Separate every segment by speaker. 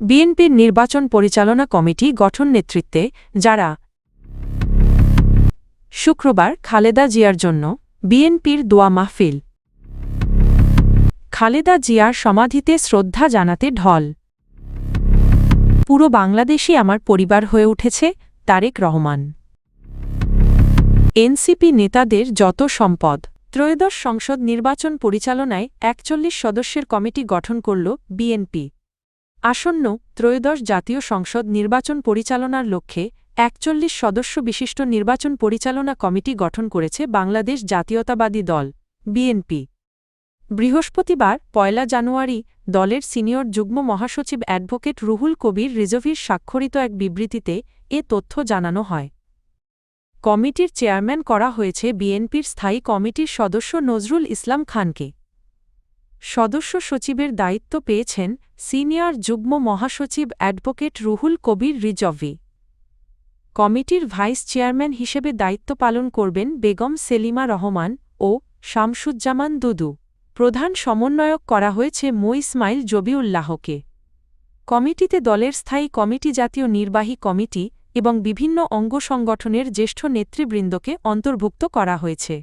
Speaker 1: বিএনপির নির্বাচন পরিচালনা কমিটি গঠন নেতৃত্বে যারা শুক্রবার খালেদা জিয়ার জন্য বিএনপির দোয়া মাহফিল। খালেদা জিয়ার সমাধিতে শ্রদ্ধা জানাতে ঢল। পুরো বাংলাদেশই আমার পরিবার হয়ে উঠেছে, তারেক রহমান। এনসিপি নেতাদের যত সম্পদ। ত্রয়োদশ সংসদ নির্বাচন পরিচালনায় ৪১ সদস্যের কমিটি গঠন করল বিএনপি। আসন্ন ত্রয়োদশ জাতীয় সংসদ নির্বাচন পরিচালনার লক্ষ্যে ৪১ সদস্য বিশিষ্ট নির্বাচন পরিচালনা কমিটি গঠন করেছে বাংলাদেশ জাতীয়তাবাদী দল বিএনপি। বৃহস্পতিবার ১ জানুয়ারি দলের সিনিয়র যুগ্ম মহাসচিব অ্যাডভোকেট রুহুল কবির রিজভীর স্বাক্ষরিত এক বিবৃতিতে এ তথ্য জানানো হয়। কমিটির চেয়ারম্যান করা হয়েছে বিএনপির স্থায়ী কমিটির সদস্য নজরুল ইসলাম খানকে। সদস্য সচিবের দায়িত্ব পেয়েছেন সিনিয়র যুগ্ম মহাসচিব অ্যাডভোকেট রুহুল কবির রিজভী। কমিটির ভাইস চেয়ারম্যান হিসেবে দায়িত্ব পালন করবেন বেগম সেলিমা রহমান ও শামসুজ্জামান দুদু। প্রধান সমন্বয়ক করা হয়েছে মো ইসমাইল জবিউল্লাহকে। কমিটিতে দলের স্থায়ী কমিটি, জাতীয় নির্বাহী কমিটি এবং বিভিন্ন অঙ্গ সংগঠনের জ্যেষ্ঠ নেতৃবৃন্দকে অন্তর্ভুক্ত করা হয়েছে।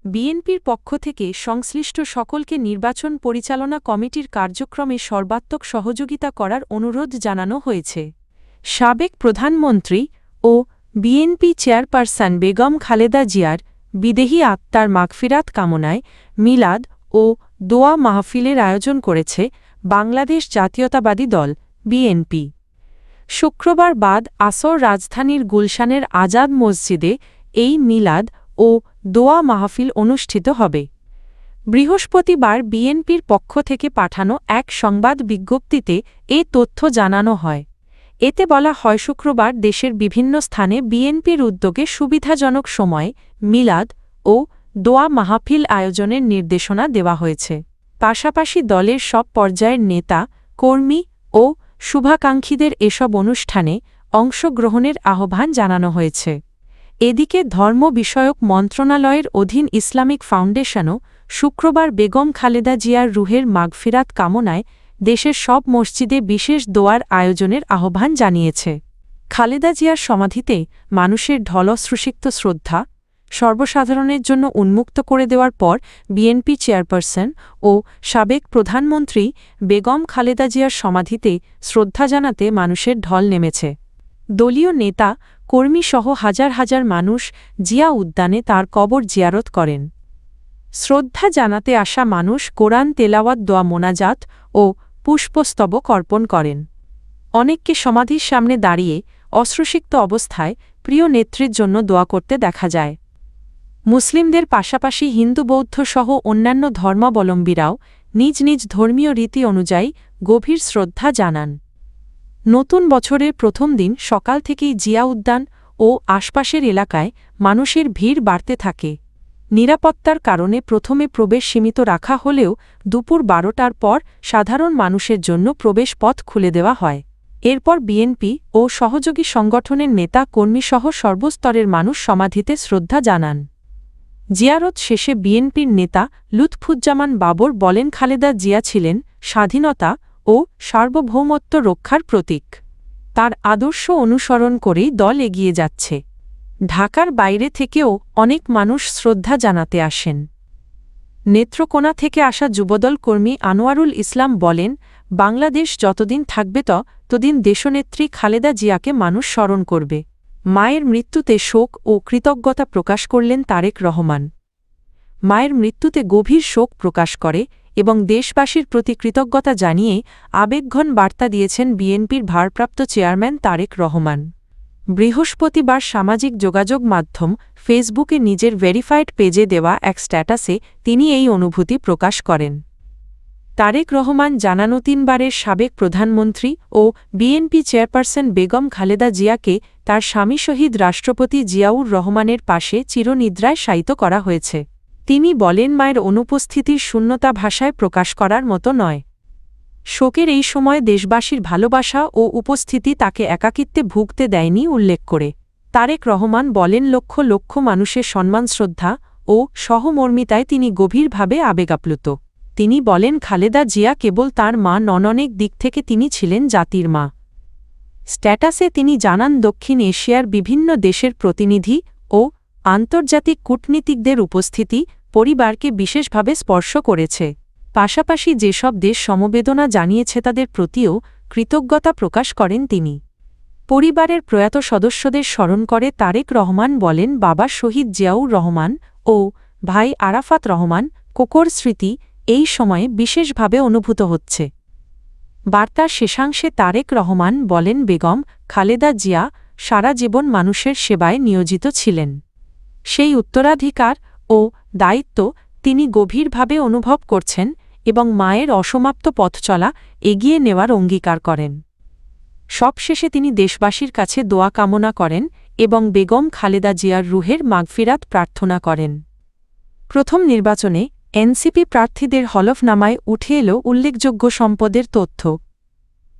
Speaker 1: বিএনপির পক্ষ থেকে সংশ্লিষ্ট সকলকে নির্বাচন পরিচালনা কমিটির কার্যক্রমে সর্বাত্মক সহযোগিতা করার অনুরোধ জানানো হয়েছে। সাবেক প্রধানমন্ত্রী ও বিএনপি চেয়ারপারসন বেগম খালেদা জিয়ার বিদেহী আত্মার মাগফিরাত কামনায় মিলাদ ও দোয়া মাহফিলের আয়োজন করেছে বাংলাদেশ জাতীয়তাবাদী দল বিএনপি। শুক্রবার বাদ আসর রাজধানীর গুলশানের আজাদ মসজিদে এই মিলাদ ও দোয়া মাহফিল অনুষ্ঠিত হবে। বৃহস্পতিবার বিএনপির পক্ষ থেকে পাঠানো এক সংবাদ বিজ্ঞপ্তিতে এ তথ্য জানানো হয়। এতে বলা হয়, শুক্রবার দেশের বিভিন্ন স্থানে বিএনপির উদ্যোগে সুবিধাজনক সময়ে মিলাদ ও দোয়া মাহফিল আয়োজনের নির্দেশনা দেওয়া হয়েছে। পাশাপাশি দলের সব পর্যায়ের নেতা, কর্মী ও শুভাকাঙ্ক্ষীদের এসব অনুষ্ঠানে অংশগ্রহণের আহ্বান জানানো হয়েছে। এদিকে ধর্ম বিষয়ক মন্ত্রণালয়ের অধীন ইসলামিক ফাউন্ডেশনও শুক্রবার বেগম খালেদা জিয়ার রুহের মাগফিরাত কামনায় দেশের সব মসজিদে বিশেষ দোয়ার আয়োজনের আহ্বান জানিয়েছে। খালেদা জিয়ার সমাধিতে মানুষের ঢলশ্রুসিক্ত শ্রদ্ধা সর্বসাধারণের জন্য উন্মুক্ত করে দেওয়ার পর বিএনপি চেয়ারপারসন ও সাবেক প্রধানমন্ত্রী বেগম খালেদা জিয়ার সমাধিতে শ্রদ্ধা জানাতে মানুষের ঢল নেমেছে। দলীয় নেতা, কর্মীসহ হাজার হাজার মানুষ জিয়া উদ্যানে তাঁর কবর জিয়ারত করেন। শ্রদ্ধা জানাতে আসা মানুষ কোরআন তেলাওয়াত, দোয়া মোনাজাত ও পুষ্পস্তবক অর্পণ করেন। অনেককে সমাধির সামনে দাঁড়িয়ে অশ্রুসিক্ত অবস্থায় প্রিয় নেত্রীর জন্য দোয়া করতে দেখা যায়। মুসলিমদের পাশাপাশি হিন্দু, বৌদ্ধ সহ অন্যান্য ধর্মাবলম্বীরাও নিজ নিজ ধর্মীয় রীতি অনুযায়ী গভীর শ্রদ্ধা জানান। নতুন বছরের প্রথম দিন সকাল থেকেই জিয়া উদ্যান ও আশপাশের এলাকায় মানুষের ভিড় বাড়তে থাকে। নিরাপত্তার কারণে প্রথমে প্রবেশ সীমিত রাখা হলেও দুপুর ১২টার পর সাধারণ মানুষের জন্য প্রবেশ পথ খুলে দেওয়া হয়। এরপর বিএনপি ও সহযোগী সংগঠনের নেতা, কর্মীসহ সর্বস্তরের মানুষ সমাধিতে শ্রদ্ধা জানান। জিয়ারত শেষে বিএনপির নেতা লুৎফুজ্জামান বাবর বলেন, খালেদা জিয়া ছিলেন স্বাধীনতা ও সার্বভৌমত্ব রক্ষার প্রতীক। তার আদর্শ অনুসরণ করেই দল এগিয়ে যাচ্ছে। ঢাকার বাইরে থেকেও অনেক মানুষ শ্রদ্ধা জানাতে আসেন। নেত্রকোনা থেকে আসা যুবদল কর্মী আনোয়ারুল ইসলাম বলেন, বাংলাদেশ যতদিন থাকবে ততদিন দেশনেত্রী খালেদা জিয়াকে মানুষ স্মরণ করবে। মায়ের মৃত্যুতে শোক ও কৃতজ্ঞতা প্রকাশ করলেন তারেক রহমান। মায়ের মৃত্যুতে গভীর শোক প্রকাশ করে এবং দেশবাসীর প্রতি কৃতজ্ঞতা জানিয়ে আবেগঘন বার্তা দিয়েছেন বিএনপির ভারপ্রাপ্ত চেয়ারম্যান তারেক রহমান। বৃহস্পতিবার সামাজিক যোগাযোগ মাধ্যম ফেসবুকে নিজের ভেরিফাইড পেজে দেওয়া এক স্ট্যাটাসে তিনি এই অনুভূতি প্রকাশ করেন। তারেক রহমান জানান, ৩ বারের সাবেক প্রধানমন্ত্রী ও বিএনপি চেয়ারপারসন বেগম খালেদা জিয়াকে তার স্বামী শহীদ রাষ্ট্রপতি জিয়াউর রহমানের পাশে চিরনিদ্রায় শায়িত করা হয়েছে। তিনি বলেন, মায়ের অনুপস্থিতির শূন্যতা ভাষায় প্রকাশ করার মতো নয়। শোকের এই সময় দেশবাসীর ভালোবাসা ও উপস্থিতি তাকে একাকিত্বে ভুগতে দেয়নি উল্লেখ করে তারেক রহমান বলেন, লক্ষ লক্ষ মানুষের সম্মান, শ্রদ্ধা ও সহমর্মিতায় তিনি গভীরভাবে আবেগাপ্লুত। তিনি বলেন খালেদা জিয়া কেবল তাঁর মা নন, অনেক দিক থেকে তিনি ছিলেন জাতির মা। স্ট্যাটাসে তিনি জানান দক্ষিণ এশিয়ার বিভিন্ন দেশের প্রতিনিধি ও আন্তর্জাতিক কূটনীতিকদের উপস্থিতি পরিবারকে বিশেষভাবে স্পর্শ করেছে। পাশাপাশি যেসব দেশ সমবেদনা জানিয়েছে তাদের প্রতিও কৃতজ্ঞতা প্রকাশ করেন তিনি। পরিবারের প্রয়াত সদস্যদের স্মরণ করে তারেক রহমান বলেন, বাবা শহীদ জিয়াউর রহমান ও ভাই আরাফাত রহমান কোকোর স্মৃতি এই সময়ে বিশেষভাবে অনুভূত হচ্ছে। বার্তার শেষাংশে তারেক রহমান বলেন, বেগম খালেদা জিয়া সারা জীবন মানুষের সেবায় নিয়োজিত ছিলেন। সেই উত্তরাধিকার ও দায়িত্ব তিনি গভীরভাবে অনুভব করছেন এবং মায়ের অসমাপ্ত পথচলা এগিয়ে নেওয়ার অঙ্গীকার করেন। সবশেষে তিনি দেশবাসীর কাছে দোয়া কামনা করেন এবং বেগম খালেদা জিয়ার রুহের মাগফিরাত প্রার্থনা করেন। প্রথম নির্বাচনে এনসিপি প্রার্থীদের হলফনামায় উঠে এল উল্লেখযোগ্য সম্পদের তথ্য।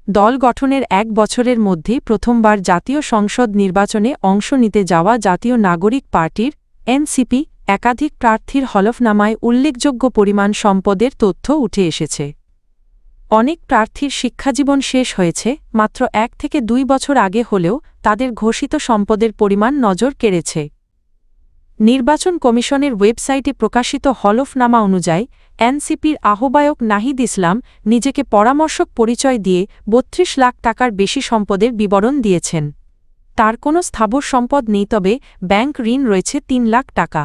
Speaker 1: দল গঠনের ১ বছরের মধ্যে প্রথমবার জাতীয় সংসদ নির্বাচনে অংশ নিতে যাওয়া জাতীয় নাগরিক পার্টির এনসিপি একাধিক প্রার্থীর হলফনামায় উল্লেখযোগ্য পরিমাণ সম্পদের তথ্য উঠে এসেছে। অনেক প্রার্থীর শিক্ষাজীবন শেষ হয়েছে মাত্র ১ থেকে ২ বছর আগে হলেও তাদের ঘোষিত সম্পদের পরিমাণ নজর কেড়েছে। নির্বাচন কমিশনের ওয়েবসাইটে প্রকাশিত হলফনামা অনুযায়ী এনসিপির আহ্বায়ক নাহিদ ইসলাম নিজেকে পরামর্শক পরিচয় দিয়ে ৩২ লাখ টাকার বেশি সম্পদের বিবরণ দিয়েছেন। তার কোনো স্থাবর সম্পদ নেই, তবে ব্যাংক ঋণ রয়েছে ৩ লাখ টাকা।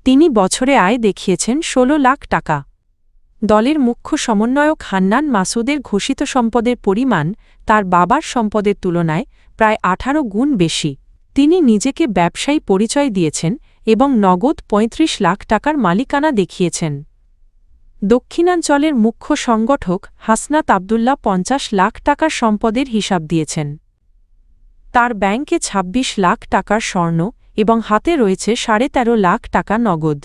Speaker 1: তিনি বছরে আয় দেখিয়েছেন ১৬ লাখ টাকা। দলের মুখ্য সমন্বয়ক হান্নান মাসুদের ঘোষিত সম্পদের পরিমাণ তার বাবার সম্পদের তুলনায় প্রায় ১৮ গুণ বেশি। তিনি নিজেকে ব্যবসায়ী পরিচয় দিয়েছেন এবং নগদ ৩৫ লাখ টাকার মালিকানা দেখিয়েছেন। দক্ষিণাঞ্চলের মুখ্য সংগঠক হাসনাত আবদুল্লাহ ৫০ লাখ টাকার সম্পদের হিসাব দিয়েছেন। তার ব্যাংকে ২৬ লাখ টাকার স্বর্ণ এবং হাতে রয়েছে ১৩.৫ লাখ টাকা নগদ।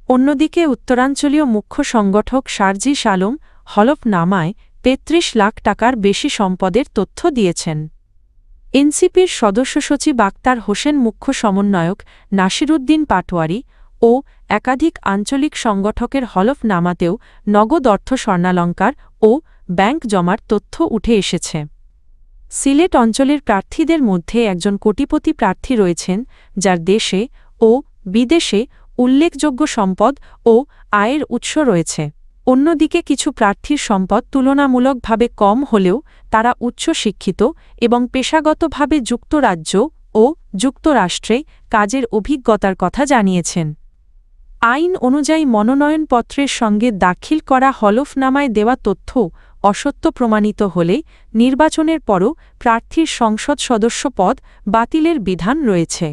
Speaker 1: অন্যদিকে উত্তরাঞ্চলীয় মুখ্য সংগঠক সার্জিস আলম হলফনামায় ৩৫ লাখ টাকার বেশি সম্পদের তথ্য দিয়েছেন। এনসিপির সদস্য সচিব আক্তার হোসেন, মুখ্য সমন্বয়ক নাসিরুদ্দিন পাটোয়ারি ও একাধিক আঞ্চলিক সংগঠকের হলফনামাতেও নগদ অর্থ, স্বর্ণালঙ্কার ও ব্যাংক জমার তথ্য উঠে এসেছে। সিলেট অঞ্চলের প্রার্থীদের মধ্যে একজন কোটিপতি প্রার্থী রয়েছেন, যার দেশে ও বিদেশে উল্লেখযোগ্য সম্পদ ও আয়ের উৎস রয়েছে। অন্যদিকে কিছু প্রার্থীর সম্পদ তুলনামূলকভাবে কম হলেও তারা উচ্চশিক্ষিত এবং পেশাগতভাবে যুক্তরাজ্য ও যুক্তরাষ্ট্রে কাজের অভিজ্ঞতার কথা জানিয়েছেন। আইন অনুযায়ী মনোনয়নপত্রের সঙ্গে দাখিল করা হলফনামায় দেওয়া তথ্য অসত্য প্রমাণিত হলে নির্বাচনের পরও প্রার্থীর সংসদ সদস্য পদ বাতিলের বিধান রয়েছে।